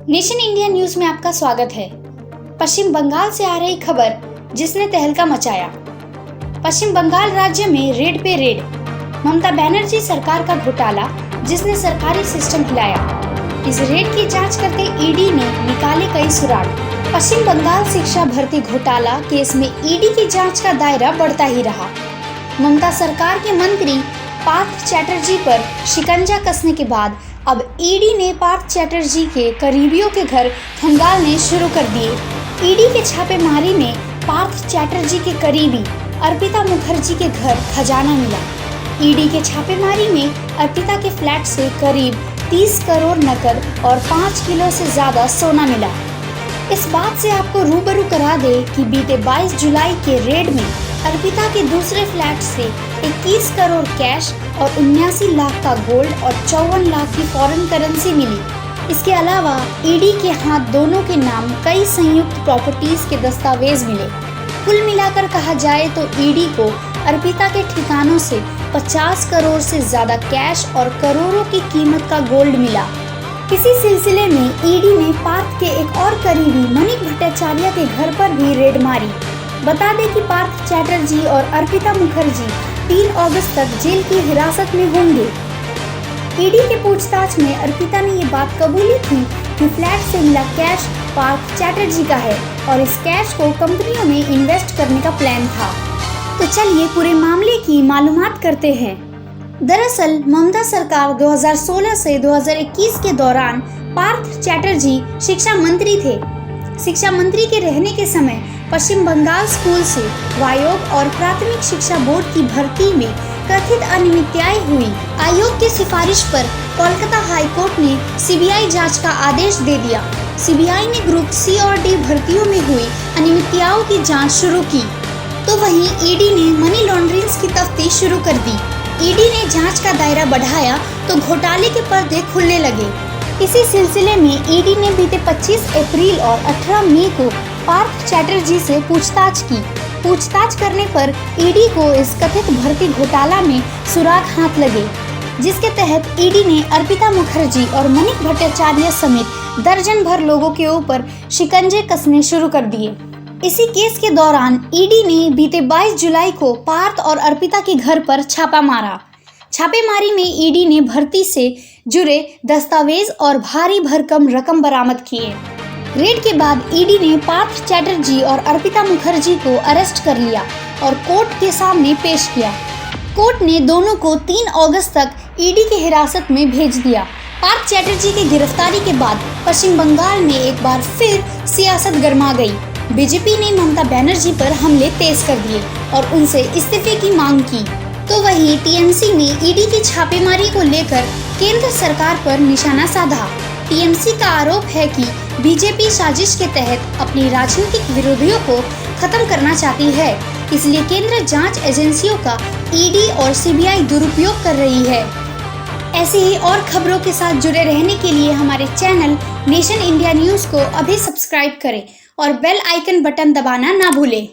Nation India news में आपका स्वागत है। पश्चिम बंगाल से आ रही खबर जिसने तहलका मचाया। पश्चिम बंगाल राज्य में रेड पे रेड, ममता बनर्जी सरकार का घोटाला जिसने सरकारी सिस्टम हिलाया। इस रेड की जांच करते ईडी ने निकाले कई सुराग। पश्चिम बंगाल शिक्षा भर्ती घोटाला केस में ईडी की जांच का दायरा बढ़ता ही रहा। ममता सरकार के मंत्री पार्थ चैटर्जी पर शिकंजा कसने के बाद अब ईडी ने पार्थ चैटर्जी के करीबियों के घर खंगालने शुरू कर दिए। ईडी के छापेमारी में पार्थ चैटर्जी के करीबी अर्पिता मुखर्जी के घर खजाना मिला। ईडी के छापेमारी में अर्पिता के फ्लैट से करीब 30 करोड़ नकद और 5 किलो से ज्यादा सोना मिला। इस बात से आपको रूबरू करा दे कि बीते 22 जुलाई के रेड में अर्पिता के दूसरे फ्लैट से 21 करोड़ कैश और 79 लाख का गोल्ड और 54 लाख की फॉरेन करेंसी मिली। इसके अलावा ईडी के हाथ दोनों के नाम कई संयुक्त प्रॉपर्टीज के दस्तावेज मिले। कुल मिलाकर कहा जाए तो ईडी को अर्पिता के ठिकानों से 50 करोड़ से ज्यादा कैश और करोड़ों की कीमत का गोल्ड मिला। इसी सिलसिले में ईडी ने पार्थ के एक और करीबी मणिक भट्टाचार्य के घर पर भी रेड मारी। बता दें कि पार्थ चैटर्जी और अर्पिता मुखर्जी 3 अगस्त तक जेल की हिरासत में होंगे। ईडी के पूछताछ में अर्पिता ने ये बात कबूली थी कि फ्लैट से मिला कैश पार्थ चैटर्जी का है और इस कैश को कंपनियों में इन्वेस्ट करने का प्लान था। तो चलिए पूरे मामले की मालूमात करते हैं। दरअसल ममता सरकार 2016 से 2021 के दौरान पार्थ चैटर्जी शिक्षा मंत्री थे। शिक्षा मंत्री के रहने के समय पश्चिम बंगाल स्कूल से वायोग और प्राथमिक शिक्षा बोर्ड की भर्ती में कथित अनियमितताएं हुई। आयोग की सिफारिश पर कोलकाता हाई कोर्ट ने सीबीआई जांच का आदेश दे दिया। सीबीआई ने ग्रुप सी और डी भर्तियों में हुई अनियमितताओं की जांच शुरू की, तो वहीं ईडी ने मनी लॉन्ड्रिंग की तफ्तीश शुरू कर दी। ईडी ने जांच का दायरा बढ़ाया तो घोटाले के पर्दे खुलने लगे। इसी सिलसिले में ईडी ने बीते 25 अप्रैल और 18 मई को पार्थ चैटर्जी से पूछताछ की। पूछताछ करने पर ईडी को इस कथित भर्ती घोटाला में सुराग हाथ लगे, जिसके तहत ईडी ने अर्पिता मुखर्जी और मणिक भट्टाचार्य समेत दर्जन भर लोगों के ऊपर शिकंजे कसने शुरू कर दिए। इसी केस के दौरान ईडी ने बीते 22 जुलाई को पार्थ और अर्पिता के घर पर छापा मारा। छापेमारी में ईडी ने भर्ती से जुड़े दस्तावेज और भारी भरकम रकम बरामद किए। रेड के बाद ईडी ने पार्थ चैटर्जी और अर्पिता मुखर्जी को अरेस्ट कर लिया और कोर्ट के सामने पेश किया। कोर्ट ने दोनों को 3 अगस्त तक ईडी की हिरासत में भेज दिया। पार्थ चैटर्जी की गिरफ्तारी के बाद पश्चिम बंगाल में एक बार फिर सियासत गर्मा गई। बीजेपी ने ममता बनर्जी पर हमले तेज कर दिए और उनसे इस्तीफे की मांग की, तो वहीं टीएमसी ने ईडी की छापेमारी को लेकर केंद्र सरकार पर निशाना साधा। टीएमसी का आरोप है कि बीजेपी साजिश के तहत अपनी राजनीतिक विरोधियों को खत्म करना चाहती है, इसलिए केंद्र जांच एजेंसियों का ईडी और सीबीआई दुरुपयोग कर रही है। ऐसी ही और खबरों के साथ जुड़े रहने के लिए हमारे चैनल नेशन इंडिया न्यूज को अभी सब्सक्राइब करें और बेल आइकन बटन दबाना ना भूलें।